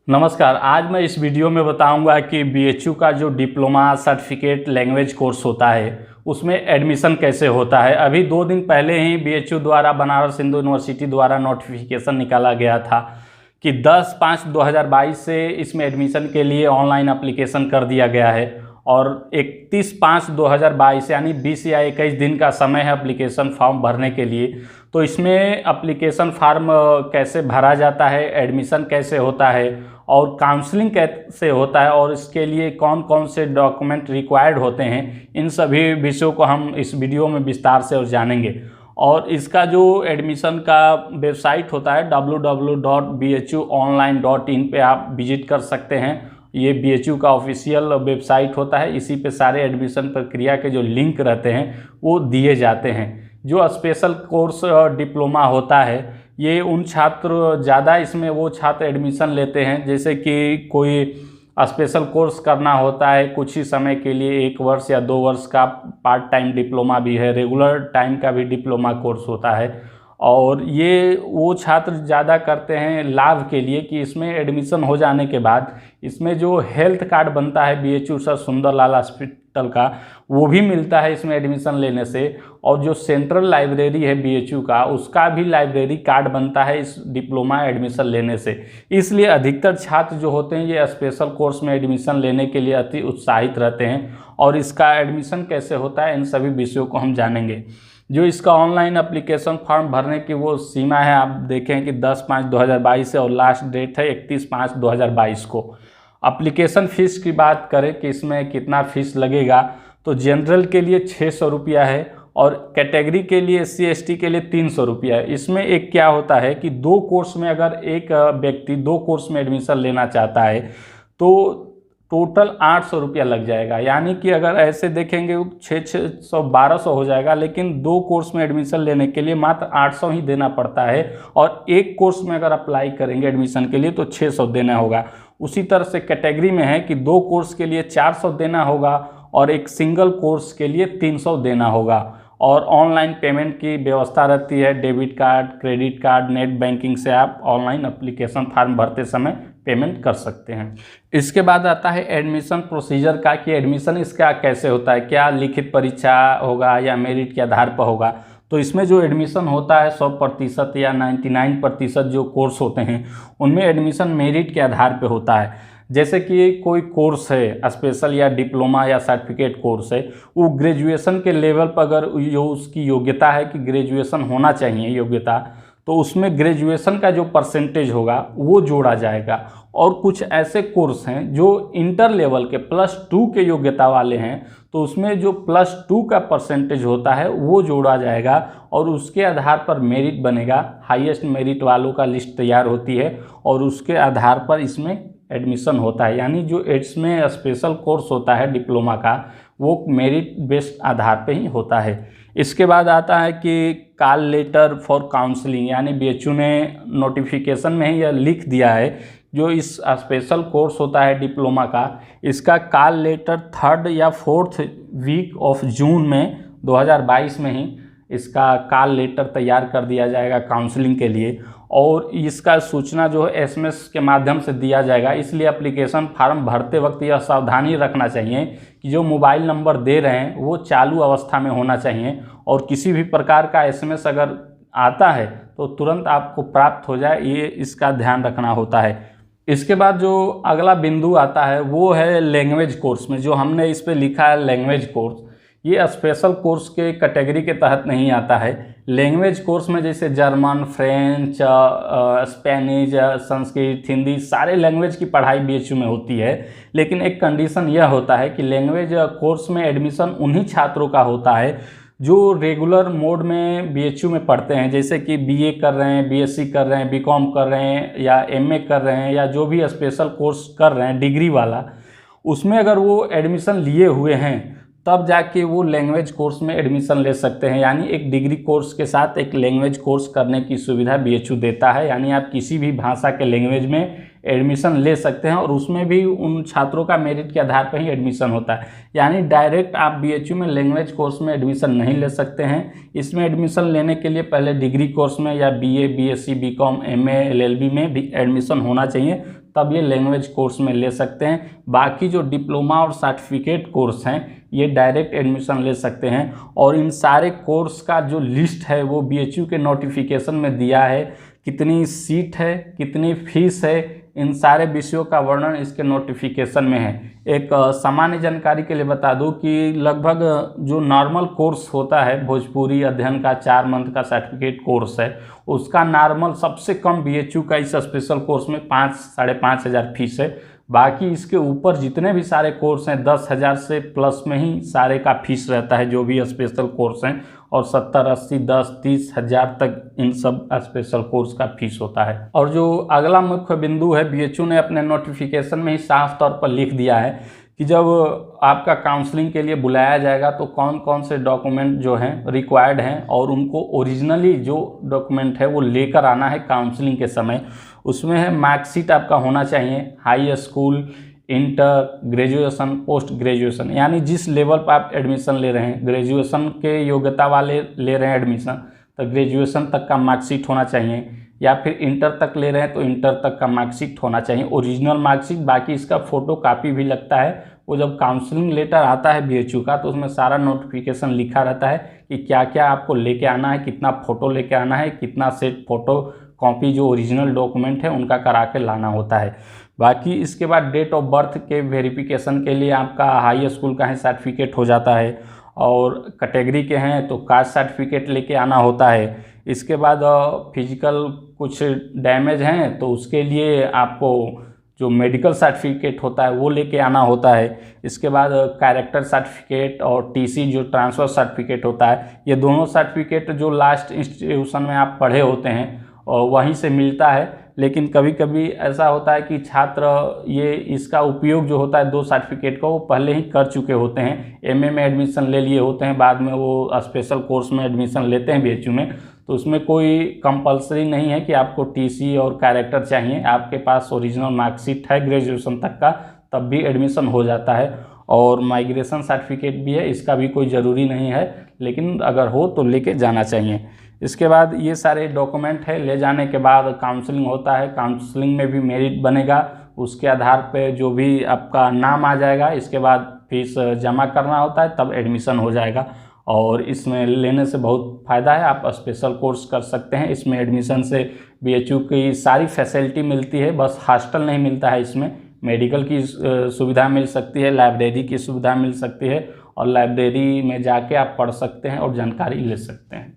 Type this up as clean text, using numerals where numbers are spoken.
नमस्कार। आज मैं इस वीडियो में बताऊंगा कि बीएचयू का जो डिप्लोमा सर्टिफिकेट लैंग्वेज कोर्स होता है उसमें एडमिशन कैसे होता है। अभी 2 दिन पहले ही बीएचयू द्वारा बनारस हिंदू यूनिवर्सिटी द्वारा नोटिफिकेशन निकाला गया था कि 10/5/2022 से इसमें एडमिशन के लिए ऑनलाइन एप्लीकेशन कर दिया गया है और 31/5/2022 यानी 20 या 21 दिन का समय है एप्लीकेशन फॉर्म भरने के लिए। तो इसमें एप्लीकेशन फॉर्म कैसे भरा जाता है, एडमिशन कैसे होता है और काउंसलिंग कैसे होता है और इसके लिए कौन कौन से डॉक्यूमेंट रिक्वायर्ड होते हैं, इन सभी विषयों को हम इस वीडियो में विस्तार से और जानेंगे। और इसका जो एडमिशन का वेबसाइट होता है www.bhuonline.in पे आप विजिट कर सकते हैं। ये बीएचयू का ऑफिशियल वेबसाइट होता है। इसी पे सारे एडमिशन प्रक्रिया के जो लिंक रहते हैं वो दिए जाते हैं। जो स्पेशल कोर्स डिप्लोमा होता है ये उन छात्र ज़्यादा इसमें वो छात्र एडमिशन लेते हैं जैसे कि कोई स्पेशल कोर्स करना होता है कुछ ही समय के लिए, 1 वर्ष या 2 वर्ष का पार्ट टाइम डिप्लोमा भी है, रेगुलर टाइम का भी डिप्लोमा कोर्स होता है। और ये वो छात्र ज़्यादा करते हैं लाभ के लिए कि इसमें एडमिशन हो जाने के बाद इसमें जो हेल्थ कार्ड बनता है बीएचयू सर सुंदरलाल हॉस्पिटल का, वो भी मिलता है इसमें एडमिशन लेने से। और जो सेंट्रल लाइब्रेरी है बीएचयू का, उसका भी लाइब्रेरी कार्ड बनता है इस डिप्लोमा एडमिशन लेने से। इसलिए अधिकतर छात्र जो होते हैं ये स्पेशल कोर्स में एडमिशन लेने के लिए अति उत्साहित रहते हैं। और इसका एडमिशन कैसे होता है इन सभी विषयों को हम जानेंगे। जो इसका ऑनलाइन एप्लीकेशन फॉर्म भरने की वो सीमा है, आप देखें कि 10/5/2022 है और लास्ट डेट है 31/5/2022 को। एप्लीकेशन फ़ीस की बात करें कि इसमें कितना फ़ीस लगेगा, तो जनरल के लिए 600 रुपया है और कैटेगरी के लिए SC/ST के लिए 300 रुपया है। इसमें एक क्या होता है कि 2 कोर्स में अगर एक व्यक्ति 2 कोर्स में एडमिशन लेना चाहता है तो टोटल 800 रुपया लग जाएगा। यानी कि अगर ऐसे देखेंगे 600-1200 हो जाएगा, लेकिन 2 कोर्स में एडमिशन लेने के लिए मात्र 800 ही देना पड़ता है। और एक कोर्स में अगर अप्लाई करेंगे एडमिशन के लिए तो 600 देना होगा। उसी तरह से कैटेगरी में है कि 2 कोर्स के लिए 400 देना होगा और एक सिंगल कोर्स के लिए 300 देना होगा। और ऑनलाइन पेमेंट की व्यवस्था रहती है, debit card, credit card, net banking से आप ऑनलाइन एप्लीकेशन फॉर्म भरते समय पेमेंट कर सकते हैं। इसके बाद आता है एडमिशन प्रोसीजर का कि एडमिशन इसका कैसे होता है, क्या लिखित परीक्षा होगा या मेरिट के आधार पर होगा। तो इसमें जो एडमिशन होता है 100% या 99% जो कोर्स होते हैं उनमें एडमिशन मेरिट के आधार पर होता है। जैसे कि कोई कोर्स है स्पेशल या डिप्लोमा या सर्टिफिकेट कोर्स है, वो ग्रेजुएशन के लेवल पर अगर जो उसकी योग्यता है कि ग्रेजुएशन होना चाहिए योग्यता, तो उसमें ग्रेजुएशन का जो परसेंटेज होगा वो जोड़ा जाएगा। और कुछ ऐसे कोर्स हैं जो इंटर लेवल के +2 के योग्यता वाले हैं, तो उसमें जो +2 का परसेंटेज होता है वो जोड़ा जाएगा और उसके आधार पर मेरिट बनेगा। हाईएस्ट मेरिट वालों का लिस्ट तैयार होती है और उसके आधार पर इसमें एडमिशन होता है। यानी जो इसमें स्पेशल कोर्स होता है डिप्लोमा का वो मेरिट बेस्ड आधार पे ही होता है। इसके बाद आता है कि कॉल लेटर फॉर काउंसलिंग, यानी बीएचयू ने नोटिफिकेशन में ही यह लिख दिया है जो इस स्पेशल कोर्स होता है डिप्लोमा का, इसका कॉल लेटर 3rd या 4th वीक ऑफ जून में 2022 में ही इसका कॉल लेटर तैयार कर दिया जाएगा काउंसलिंग के लिए। और इसका सूचना जो है SMS के माध्यम से दिया जाएगा। इसलिए एप्लीकेशन फार्म भरते वक्त यह सावधानी रखना चाहिए कि जो मोबाइल नंबर दे रहे हैं वो चालू अवस्था में होना चाहिए और किसी भी प्रकार का SMS अगर आता है तो तुरंत आपको प्राप्त हो जाए, ये इसका ध्यान रखना होता है। इसके बाद जो अगला बिंदु आता है वो है लैंग्वेज कोर्स में। जो हमने इस पर लिखा है लैंग्वेज कोर्स, ये स्पेशल कोर्स के कैटेगरी के तहत नहीं आता है। लैंग्वेज कोर्स में जैसे German, French, Spanish, Sanskrit, Hindi, सारे लैंग्वेज की पढ़ाई बीएचयू में होती है। लेकिन एक कंडीशन यह होता है कि लैंग्वेज कोर्स में एडमिशन उन्हीं छात्रों का होता है जो रेगुलर मोड में बीएचयू में पढ़ते हैं, जैसे कि BA कर रहे हैं, BSc कर रहे हैं, BCom कर रहे हैं या MA कर रहे हैं या जो भी स्पेशल कोर्स कर रहे हैं डिग्री वाला, उसमें अगर वो एडमिशन लिए हुए हैं तब जाके वो लैंग्वेज कोर्स में एडमिशन ले सकते हैं। यानी एक डिग्री कोर्स के साथ एक लैंग्वेज कोर्स करने की सुविधा बीएचयू देता है। यानी आप किसी भी भाषा के लैंग्वेज में एडमिशन ले सकते हैं और उसमें भी उन छात्रों का मेरिट के आधार पर ही एडमिशन होता है। यानी डायरेक्ट आप बीएचयू में लैंग्वेज कोर्स में एडमिशन नहीं ले सकते हैं। इसमें एडमिशन लेने के लिए पहले डिग्री कोर्स में या BA, BSc, BCom, MA, LLB में भी एडमिशन होना चाहिए, तब ये लैंग्वेज कोर्स में ले सकते हैं। बाकी जो डिप्लोमा और सर्टिफिकेट कोर्स हैं ये डायरेक्ट एडमिशन ले सकते हैं। और इन सारे कोर्स का जो लिस्ट है वो बीएचयू के नोटिफिकेशन में दिया है, कितनी सीट है, कितनी फीस है, इन सारे विषयों का वर्णन इसके नोटिफिकेशन में है। एक सामान्य जानकारी के लिए बता दूं कि लगभग जो नॉर्मल कोर्स होता है भोजपुरी अध्ययन का 4 मंथ का सर्टिफिकेट कोर्स है, उसका नॉर्मल सबसे कम बीएचयू का इस स्पेशल कोर्स में 5-5.5 हज़ार फीस है। बाकी इसके ऊपर जितने भी सारे कोर्स हैं 10,000 से प्लस में ही सारे का फीस रहता है, जो भी स्पेशल कोर्स हैं। और 70, 80, 10, 30 हज़ार तक इन सब स्पेशल कोर्स का फीस होता है। और जो अगला मुख्य बिंदु है, बीएचयू ने अपने नोटिफिकेशन में ही साफ तौर पर लिख दिया है कि जब आपका काउंसलिंग के लिए बुलाया जाएगा तो कौन कौन से डॉक्यूमेंट जो हैं रिक्वायर्ड हैं, और उनको ओरिजिनली जो डॉक्यूमेंट है वो लेकर आना है काउंसलिंग के समय। उसमें है मार्कशीट आपका होना चाहिए, high school, inter, graduation, post graduation, यानी जिस लेवल पर आप एडमिशन ले रहे हैं, ग्रेजुएशन के योग्यता वाले ले रहे हैं एडमिशन तो ग्रेजुएशन तक का मार्कशीट होना चाहिए, या फिर इंटर तक ले रहे हैं तो इंटर तक का मार्कशीट होना चाहिए, ओरिजिनल मार्कशीट। बाकी इसका फ़ोटो कापी भी लगता है। वो जब काउंसलिंग लेटर आता है बीएचयू का तो उसमें सारा नोटिफिकेशन लिखा रहता है कि क्या क्या आपको लेके आना है, कितना फ़ोटो लेके आना है, कितना सेट फ़ोटो कॉपी जो ओरिजिनल डॉक्यूमेंट है उनका करा के लाना होता है। बाकी इसके बाद डेट ऑफ बर्थ के वेरिफिकेशन के लिए आपका हाई स्कूल का है सर्टिफिकेट हो जाता है, और कैटेगरी के हैं तो कास्ट सर्टिफिकेट लेके आना होता है। इसके बाद फिजिकल कुछ डैमेज हैं तो उसके लिए आपको जो मेडिकल सर्टिफिकेट होता है वो लेके आना होता है। इसके बाद कैरेक्टर सर्टिफिकेट और टीसी जो ट्रांसफ़र सर्टिफिकेट होता है, ये दोनों सर्टिफिकेट जो लास्ट इंस्टीट्यूशन में आप पढ़े होते हैं और वहीं से मिलता है। लेकिन कभी कभी ऐसा होता है कि छात्र ये इसका उपयोग जो होता है 2 सर्टिफिकेट का वो पहले ही कर चुके होते हैं, एमए में एडमिशन ले लिए होते हैं, बाद में वो स्पेशल कोर्स में एडमिशन लेते हैं बीएचयू में, तो उसमें कोई कंपलसरी नहीं है कि आपको टीसी और कैरेक्टर चाहिए। आपके पास ओरिजिनल मार्कशीट है ग्रेजुएशन तक का तब भी एडमिशन हो जाता है। और माइग्रेशन सर्टिफिकेट भी है, इसका भी कोई ज़रूरी नहीं है, लेकिन अगर हो तो लेके जाना चाहिए। इसके बाद ये सारे डॉक्यूमेंट है, ले जाने के बाद काउंसलिंग होता है। काउंसलिंग में भी मेरिट बनेगा, उसके आधार पे जो भी आपका नाम आ जाएगा, इसके बाद फीस जमा करना होता है, तब एडमिशन हो जाएगा। और इसमें लेने से बहुत फ़ायदा है, आप स्पेशल कोर्स कर सकते हैं। इसमें एडमिशन से बीएचयू की सारी फैसिलिटी मिलती है, बस हॉस्टल नहीं मिलता है। इसमें मेडिकल की सुविधा मिल सकती है, लाइब्रेरी की सुविधा मिल सकती है, और लाइब्रेरी में जाके आप पढ़ सकते हैं और जानकारी ले सकते हैं।